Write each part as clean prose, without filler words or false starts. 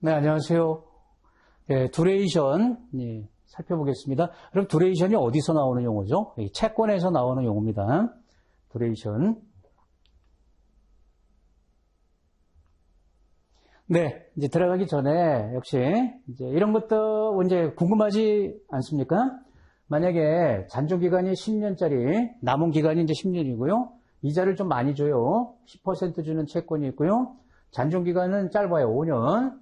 네, 안녕하세요. 두레이션 살펴보겠습니다. 그럼 두레이션이 어디서 나오는 용어죠? 채권에서 나오는 용어입니다. 두레이션. 네, 이제 들어가기 전에 역시 이제 이런 것도 이제 궁금하지 않습니까? 만약에 잔존 기간이 10년짜리, 남은 기간이 이제 10년이고요. 이자를 좀 많이 줘요. 10% 주는 채권이 있고요. 잔존 기간은 짧아요. 5년.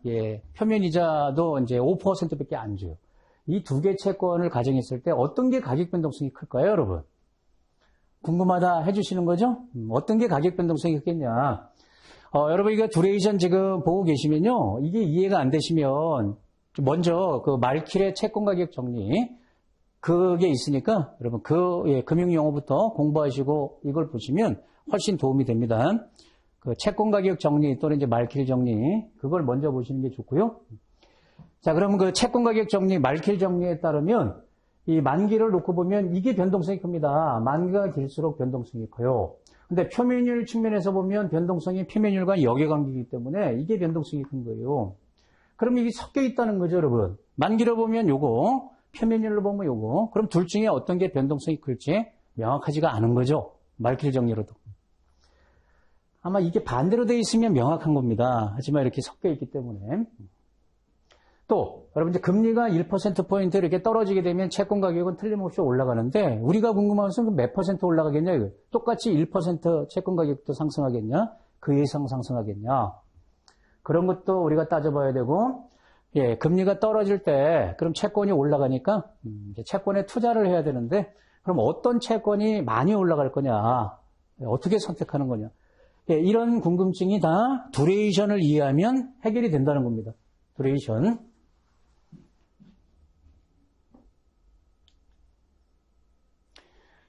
표면 이자도 이제 5%밖에 안 줘요. 이 두 개 채권을 가정했을 때 어떤 게 가격 변동성이 클까요, 여러분? 궁금하다 해주시는 거죠? 어떤 게 가격 변동성이 크겠냐? 여러분 이거 두레이션 지금 보고 계시면요. 이게 이해가 안 되시면 먼저 그 말킬의 채권 가격 정리 그게 있으니까 여러분 금융 용어부터 공부하시고 이걸 보시면 훨씬 도움이 됩니다. 그 채권 가격 정리 또는 이제 말킬 정리 그걸 먼저 보시는 게 좋고요. 자, 그러면 그 채권 가격 정리, 말킬 정리에 따르면 이 만기를 놓고 보면 이게 변동성이 큽니다. 만기가 길수록 변동성이 커요. 근데 표면율 측면에서 보면 변동성이 표면율과 역외관계이기 때문에 이게 변동성이 큰 거예요. 그럼 이게 섞여 있다는 거죠, 여러분. 만기로 보면 요거, 표면율로 보면 요거. 그럼 둘 중에 어떤 게 변동성이 클지 명확하지가 않은 거죠. 말킬 정리로도. 아마 이게 반대로 돼 있으면 명확한 겁니다. 하지만 이렇게 섞여 있기 때문에. 또 여러분 이제 금리가 1%포인트 이렇게 떨어지게 되면 채권 가격은 틀림없이 올라가는데 우리가 궁금한 것은 몇 퍼센트 올라가겠냐 이거. 똑같이 1% 채권 가격도 상승하겠냐? 그 이상 상승하겠냐? 그런 것도 우리가 따져봐야 되고 금리가 떨어질 때 그럼 채권이 올라가니까 이제 채권에 투자를 해야 되는데 그럼 어떤 채권이 많이 올라갈 거냐? 어떻게 선택하는 거냐? 이런 궁금증이 다 두레이션을 이해하면 해결이 된다는 겁니다. 두레이션.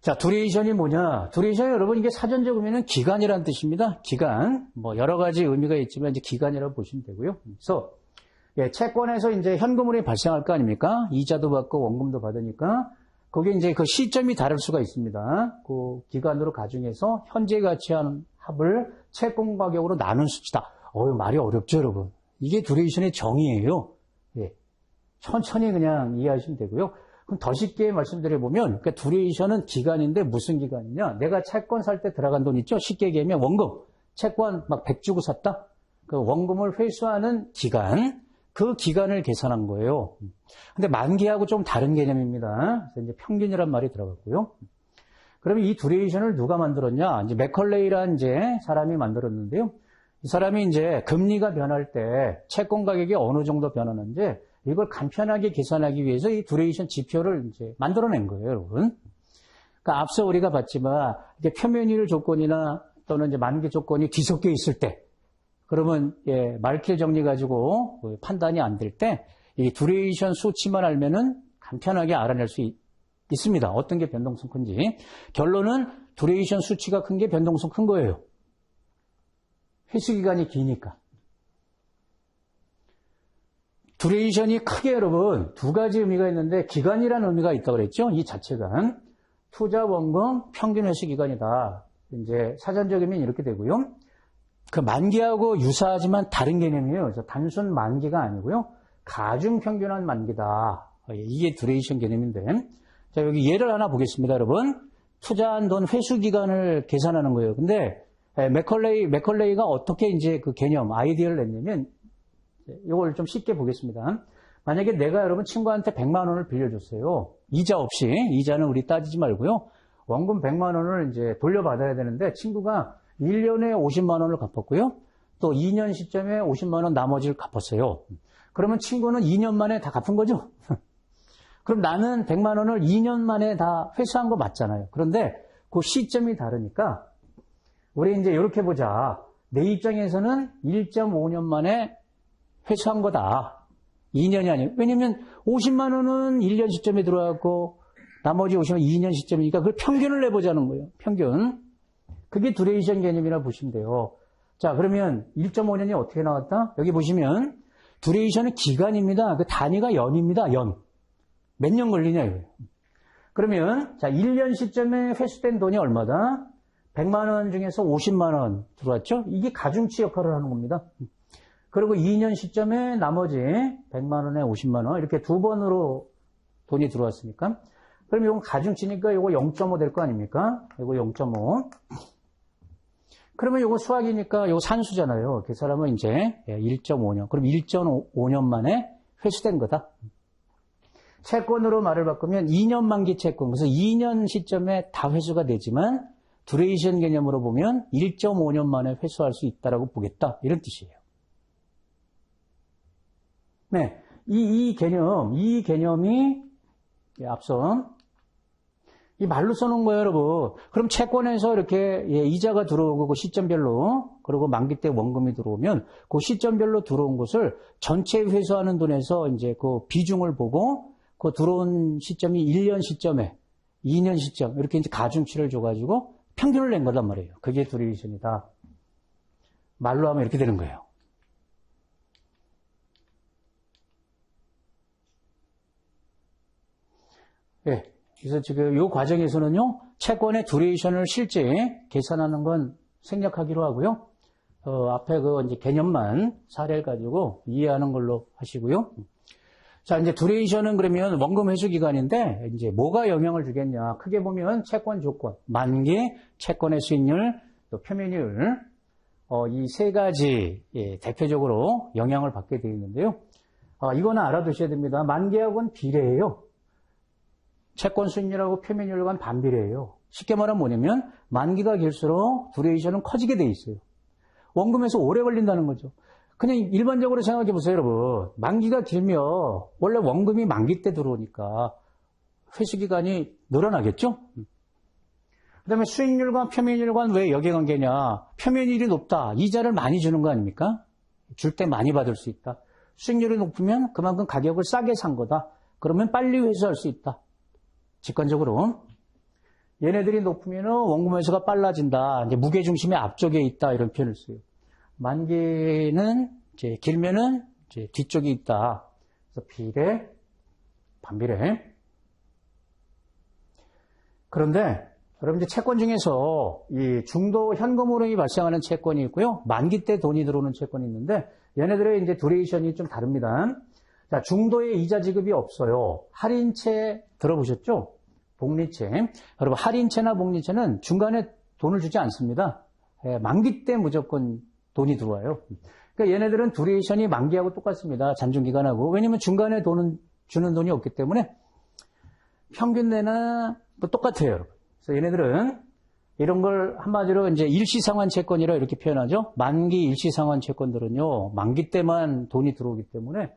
자, 두레이션이 뭐냐? 두레이션이 여러분 이게 사전적으로는 기간이라는 뜻입니다. 기간. 뭐 여러 가지 의미가 있지만 이제 기간이라고 보시면 되고요. 그래서 채권에서 이제 현금흐름이 발생할 거 아닙니까? 이자도 받고 원금도 받으니까 거기에 이제 그 시점이 다를 수가 있습니다. 그 기간으로 가중해서 현재 가치한 합을 채권 가격으로 나눈 수치다. 말이 어렵죠, 여러분. 이게 두레이션의 정의예요. 천천히 그냥 이해하시면 되고요. 그럼 더 쉽게 말씀드려보면, 그러니까 두레이션은 기간인데 무슨 기간이냐? 내가 채권 살 때 들어간 돈 있죠? 쉽게 얘기하면 원금. 채권 막 100 주고 샀다? 그 원금을 회수하는 기간. 그 기간을 계산한 거예요. 근데 만기하고 좀 다른 개념입니다. 그래서 이제 평균이란 말이 들어갔고요. 그러면 이 두레이션을 누가 만들었냐? 이제 맥컬레이라는 이제 사람이 만들었는데요. 이 사람이 이제 금리가 변할 때 채권 가격이 어느 정도 변하는지 이걸 간편하게 계산하기 위해서 이 두레이션 지표를 이제 만들어낸 거예요, 여러분. 그러니까 앞서 우리가 봤지만 이게 표면율 조건이나 또는 이제 만기 조건이 뒤섞여 있을 때, 그러면 말킬 정리 가지고 판단이 안 될 때 이 두레이션 수치만 알면은 간편하게 알아낼 수 있습니다. 어떤 게 변동성 큰지. 결론은 두레이션 수치가 큰 게 변동성 큰 거예요. 회수 기간이 기니까. 두레이션이 크게 여러분 두 가지 의미가 있는데 기간이라는 의미가 있다고 그랬죠. 이 자체가 투자 원금 평균 회수 기간이다. 이제 사전적이면 이렇게 되고요. 그 만기하고 유사하지만 다른 개념이에요. 그래서 단순 만기가 아니고요. 가중 평균한 만기다. 이게 두레이션 개념인데. 자, 여기 예를 하나 보겠습니다, 여러분. 투자한 돈 회수 기간을 계산하는 거예요. 근데 맥컬레이가 어떻게 이제 그 개념, 아이디어를 냈냐면 이걸 좀 쉽게 보겠습니다. 만약에 내가 여러분 친구한테 100만 원을 빌려줬어요. 이자 없이. 이자는 우리 따지지 말고요. 원금 100만 원을 이제 돌려받아야 되는데 친구가 1년에 50만 원을 갚았고요. 또 2년 시점에 50만 원 나머지를 갚았어요. 그러면 친구는 2년 만에 다 갚은 거죠? 그럼 나는 100만 원을 2년 만에 다 회수한 거 맞잖아요. 그런데 그 시점이 다르니까 우리 이제 이렇게 보자. 내 입장에서는 1.5년 만에 회수한 거다. 2년이 아니에요. 왜냐면 50만 원은 1년 시점에 들어왔고 나머지 50만 원 2년 시점이니까 그걸 평균을 내보자는 거예요. 평균. 그게 두레이션 개념이라 보시면 돼요. 자, 그러면 1.5년이 어떻게 나왔다? 여기 보시면 두레이션은 기간입니다. 그 단위가 연입니다. 연. 몇 년 걸리냐 이거예요. 그러면 자, 1년 시점에 회수된 돈이 얼마다? 100만 원 중에서 50만 원 들어왔죠? 이게 가중치 역할을 하는 겁니다. 그리고 2년 시점에 나머지 100만 원에 50만 원 이렇게 두 번으로 돈이 들어왔으니까 그럼 이건 가중치니까 이거 0.5 될 거 아닙니까? 이거 0.5. 그러면 이거 수학이니까 이거 산수잖아요. 그 사람은 이제 1.5년. 그럼 1.5년 만에 회수된 거다. 채권으로 말을 바꾸면 2년 만기 채권. 그래서 2년 시점에 다 회수가 되지만 두레이션 개념으로 보면 1.5년 만에 회수할 수 있다라고 보겠다. 이런 뜻이에요. 네. 이 개념이 앞선 이 말로 써놓은 거예요, 여러분. 그럼 채권에서 이렇게 이자가 들어오고 그 시점별로 그리고 만기 때 원금이 들어오면 그 시점별로 들어온 것을 전체 회수하는 돈에서 이제 그 비중을 보고 그 들어온 시점이 1년 시점에 2년 시점 이렇게 이제 가중치를 줘가지고 평균을 낸 거란 말이에요. 그게 두레이션이다. 말로 하면 이렇게 되는 거예요. 네. 그래서 지금 이 과정에서는요, 채권의 두레이션을 실제 계산하는 건 생략하기로 하고요. 앞에 그 이제 개념만 사례를 가지고 이해하는 걸로 하시고요. 자, 이제 두레이션은 그러면 원금 회수 기간인데, 이제 뭐가 영향을 주겠냐. 크게 보면 채권 조건, 만기, 채권의 수익률, 또 표면율, 이 세 가지, 대표적으로 영향을 받게 되어 있는데요. 이거는 알아두셔야 됩니다. 만기하고는 비례해요. 채권 수익률하고 표면율과는 반비례해요. 쉽게 말하면 뭐냐면 만기가 길수록 두레이션은 커지게 돼 있어요. 원금에서 오래 걸린다는 거죠. 그냥 일반적으로 생각해 보세요, 여러분. 만기가 길면 원래 원금이 만기 때 들어오니까 회수 기간이 늘어나겠죠? 그다음에 수익률과 표면율과는 왜 역액관계냐? 표면율이 높다. 이자를 많이 주는 거 아닙니까? 줄 때 많이 받을 수 있다. 수익률이 높으면 그만큼 가격을 싸게 산 거다. 그러면 빨리 회수할 수 있다. 직관적으로 얘네들이 높으면 원금 회수가 빨라진다. 이제 무게중심이 앞쪽에 있다. 이런 표현을 써요. 만기는 이제 길면은 이제 뒤쪽에 있다. 그래서 비례, 반비례. 그런데 여러분 이제 채권 중에서 이 중도 현금 흐름이 발생하는 채권이 있고요. 만기 때 돈이 들어오는 채권이 있는데 얘네들의 이제 두레이션이 좀 다릅니다. 자, 중도에 이자 지급이 없어요. 할인채 들어보셨죠? 복리채. 여러분, 할인채나 복리채는 중간에 돈을 주지 않습니다. 만기 때 무조건 돈이 들어와요. 그러니까 얘네들은 두레이션이 만기하고 똑같습니다. 잔존기간하고. 왜냐면 중간에 주는 돈이 없기 때문에 평균 내나 뭐 똑같아요, 여러분. 그래서 얘네들은 이런 걸 한마디로 이제 일시상환 채권이라 이렇게 표현하죠. 만기 일시상환 채권들은요, 만기 때만 돈이 들어오기 때문에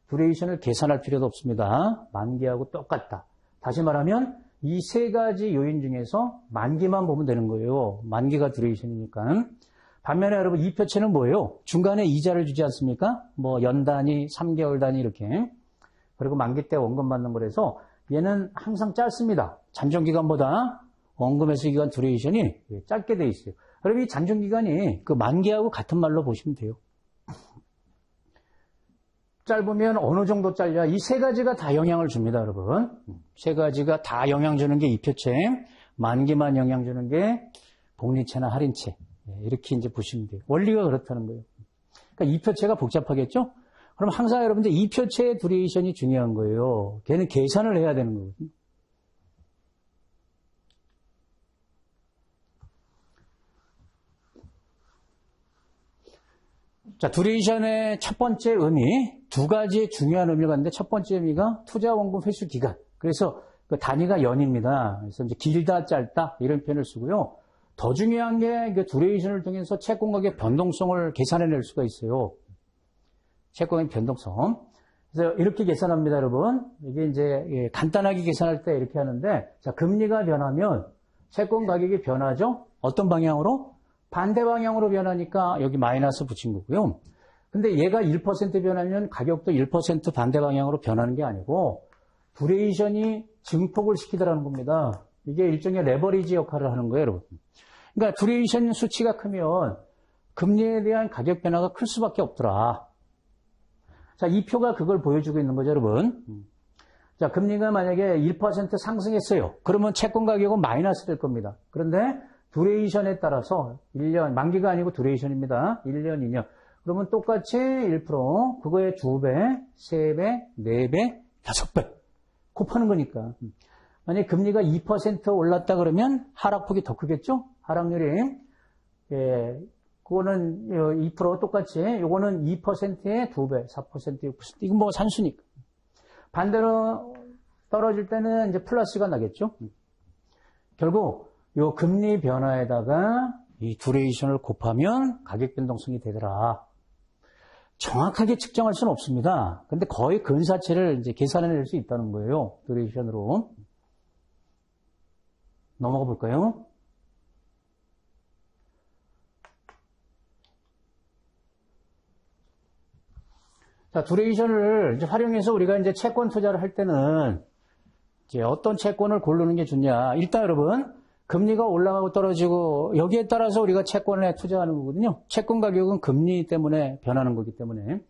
두레이션을 계산할 필요도 없습니다. 만기하고 똑같다. 다시 말하면 이 세 가지 요인 중에서 만기만 보면 되는 거예요. 만기가 두레이션이니까. 반면에 여러분 이표채는 뭐예요? 중간에 이자를 주지 않습니까? 뭐 연 단위, 3개월 단위 이렇게. 그리고 만기 때 원금 받는 거라서 얘는 항상 짧습니다. 잔존기간보다 원금 회수 기간 두레이션이 짧게 돼 있어요. 그럼 이 잔존기간이 그 만기하고 같은 말로 보시면 돼요. 짧으면 어느 정도 짧냐? 이 세 가지가 다 영향을 줍니다, 여러분. 세 가지가 다 영향 주는 게 이표채, 만기만 영향 주는 게 복리채나 할인채. 이렇게 이제 보시면 돼요. 원리가 그렇다는 거예요. 그러니까 이표채가 복잡하겠죠? 그럼 항상 여러분들 이표채의 두레이션이 중요한 거예요. 걔는 계산을 해야 되는 거거든요. 자, 두레이션의 첫 번째 의미, 두 가지의 중요한 의미가 있는데 첫 번째 의미가 투자 원금 회수 기간. 그래서 그 단위가 연입니다. 그래서 이제 길다, 짧다 이런 표현을 쓰고요. 더 중요한 게 그 두레이션을 통해서 채권 가격 변동성을 계산해낼 수가 있어요. 채권의 변동성. 그래서 이렇게 계산합니다, 여러분. 이게 이제 간단하게 계산할 때 이렇게 하는데, 자, 금리가 변하면 채권 가격이 변하죠? 어떤 방향으로? 반대 방향으로 변하니까 여기 마이너스 붙인 거고요. 근데 얘가 1% 변하면 가격도 1% 반대 방향으로 변하는 게 아니고 두레이션이 증폭을 시키더라는 겁니다. 이게 일종의 레버리지 역할을 하는 거예요, 여러분. 그러니까 두레이션 수치가 크면 금리에 대한 가격 변화가 클 수밖에 없더라. 자, 이 표가 그걸 보여주고 있는 거죠, 여러분. 자, 금리가 만약에 1% 상승했어요. 그러면 채권 가격은 마이너스 될 겁니다. 그런데 두레이션에 따라서 1년, 만기가 아니고 두레이션입니다. 1년, 2년. 그러면 똑같이 1%, 그거의 2배, 3배, 4배, 5배. 곱하는 거니까. 만약에 금리가 2% 올랐다 그러면 하락폭이 더 크겠죠? 하락률이. 예, 그거는 2% 똑같이, 요거는 2%의 2배, 4%, 6%. 이건 뭐 산수니까. 반대로 떨어질 때는 이제 플러스가 나겠죠? 결국, 요 금리 변화에다가 이 두레이션을 곱하면 가격 변동성이 되더라. 정확하게 측정할 수는 없습니다. 근데 거의 근사치를 이제 계산해낼 수 있다는 거예요. 두레이션으로. 넘어가 볼까요? 자, 두레이션을 이제 활용해서 우리가 이제 채권 투자를 할 때는 이제 어떤 채권을 고르는 게 좋냐. 일단 여러분, 금리가 올라가고 떨어지고 여기에 따라서 우리가 채권에 투자하는 거거든요. 채권 가격은 금리 때문에 변하는 거기 때문에.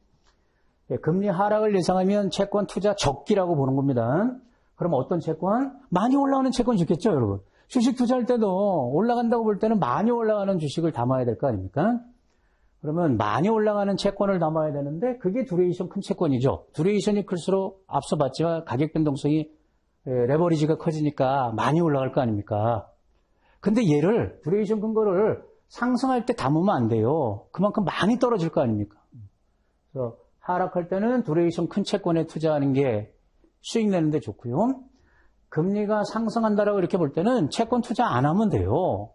예, 금리 하락을 예상하면 채권 투자 적기라고 보는 겁니다. 그럼 어떤 채권? 많이 올라가는 채권이 좋겠죠, 여러분. 주식 투자할 때도 올라간다고 볼 때는 많이 올라가는 주식을 담아야 될 거 아닙니까? 그러면 많이 올라가는 채권을 담아야 되는데 그게 두레이션 큰 채권이죠. 두레이션이 클수록 앞서 봤지만 가격 변동성이 레버리지가 커지니까 많이 올라갈 거 아닙니까? 근데 얘를 두레이션 큰 거를 상승할 때 담으면 안 돼요. 그만큼 많이 떨어질 거 아닙니까? 그래서 하락할 때는 두레이션 큰 채권에 투자하는 게 수익 내는 데 좋고요. 금리가 상승한다라고 이렇게 볼 때는 채권 투자 안 하면 돼요.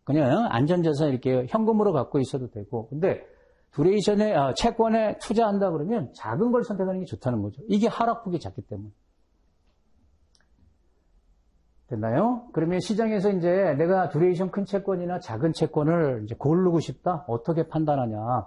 그냥 안전자산 이렇게 현금으로 갖고 있어도 되고. 근데 두레이션에, 채권에 투자한다 그러면 작은 걸 선택하는 게 좋다는 거죠. 이게 하락폭이 작기 때문에. 됐나요? 그러면 시장에서 이제 내가 두레이션 큰 채권이나 작은 채권을 이제 고르고 싶다? 어떻게 판단하냐?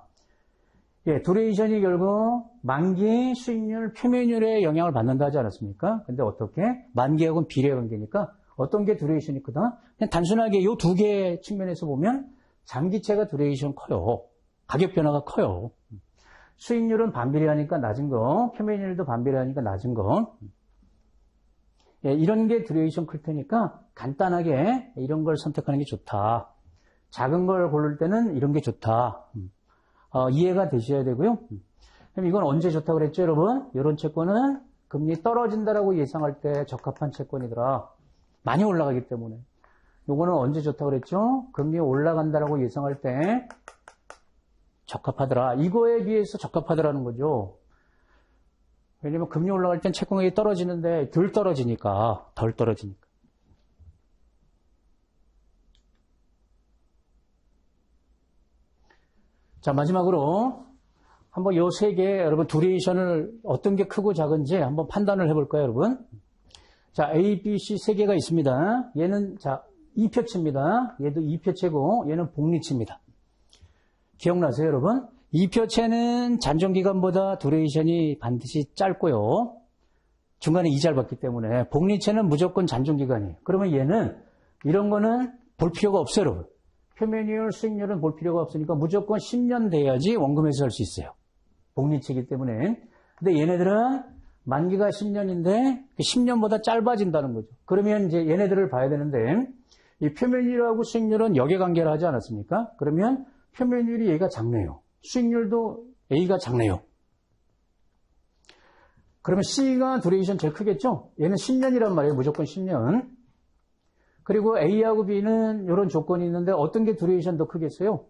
예, 두레이션이 결국 만기 수익률, 표면율에 영향을 받는다 하지 않았습니까? 근데 어떻게? 만기하고는 비례 관계니까 어떤 게 두레이션이 크다? 그냥 단순하게 이 두 개의 측면에서 보면 장기채가 두레이션 커요. 가격 변화가 커요. 수익률은 반비례하니까 낮은 거, 표면율도 반비례하니까 낮은 거. 예, 이런 게 두레이션 클 테니까 간단하게 이런 걸 선택하는 게 좋다. 작은 걸 고를 때는 이런 게 좋다. 이해가 되셔야 되고요. 그럼 이건 언제 좋다고 그랬죠, 여러분? 이런 채권은 금리 떨어진다라고 예상할 때 적합한 채권이더라. 많이 올라가기 때문에. 요거는 언제 좋다고 그랬죠? 금리 올라간다라고 예상할 때 적합하더라. 이거에 비해서 적합하더라는 거죠. 왜냐면 금리 올라갈 땐 채권 가격이 떨어지는데 덜 떨어지니까. 자, 마지막으로 한번 요 세 개 여러분 두레이션을 어떤 게 크고 작은지 한번 판단을 해볼까요, 여러분? 자, A, B, C 세 개가 있습니다. 얘는 자 2표체입니다. 얘도 2표체고 얘는 복리치입니다. 기억나세요, 여러분? 2표체는 잔존기간보다 두레이션이 반드시 짧고요. 중간에 이자를 받기 때문에 복리체는 무조건 잔존기간이에요. 그러면 얘는 이런 거는 볼 필요가 없어요, 여러분. 표면율, 수익률은 볼 필요가 없으니까 무조건 10년 돼야지 원금에서 할 수 있어요. 복리체이기 때문에. 근데 얘네들은 만기가 10년인데 10년보다 짧아진다는 거죠. 그러면 이제 얘네들을 봐야 되는데 이 표면율하고 수익률은 역외관계를 하지 않았습니까? 그러면 표면율이 얘가 작네요. 수익률도 A가 작네요. 그러면 C가 두레이션 제일 크겠죠? 얘는 10년이란 말이에요. 무조건 10년. 그리고 A하고 B는 이런 조건이 있는데 어떤 게 두레이션 더 크겠어요?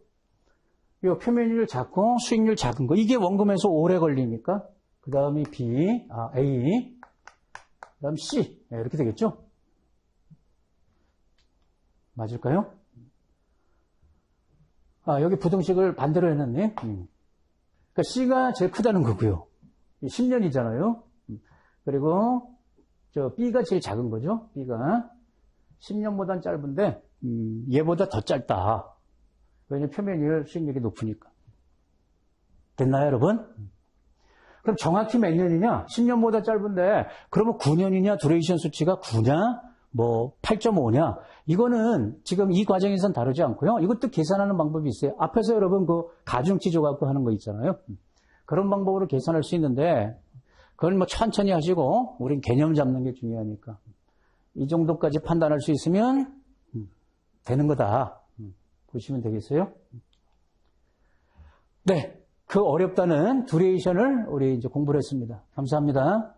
이 표면율 작고 수익률 작은 거. 이게 원금에서 오래 걸리니까 그 다음이 B, A, 그 다음 C. 네, 이렇게 되겠죠? 맞을까요? 여기 부등식을 반대로 해놨네. 그러니까 C가 제일 크다는 거고요. 10년이잖아요. 그리고 저 B가 제일 작은 거죠. B가 10년보다는 짧은데 얘보다 더 짧다. 왜냐면 표면율 수익률이 높으니까. 됐나요, 여러분? 그럼 정확히 몇 년이냐? 10년보다 짧은데 그러면 9년이냐? 두레이션 수치가 9냐? 뭐 8.5냐? 이거는 지금 이 과정에서는 다루지 않고요. 이것도 계산하는 방법이 있어요. 앞에서 여러분 그 가중치 줘갖고 하는 거 있잖아요. 그런 방법으로 계산할 수 있는데 그건 뭐 천천히 하시고 우린 개념 잡는 게 중요하니까 이 정도까지 판단할 수 있으면 되는 거다. 보시면 되겠어요? 네. 그 어렵다는 듀레이션을 우리 이제 공부를 했습니다. 감사합니다.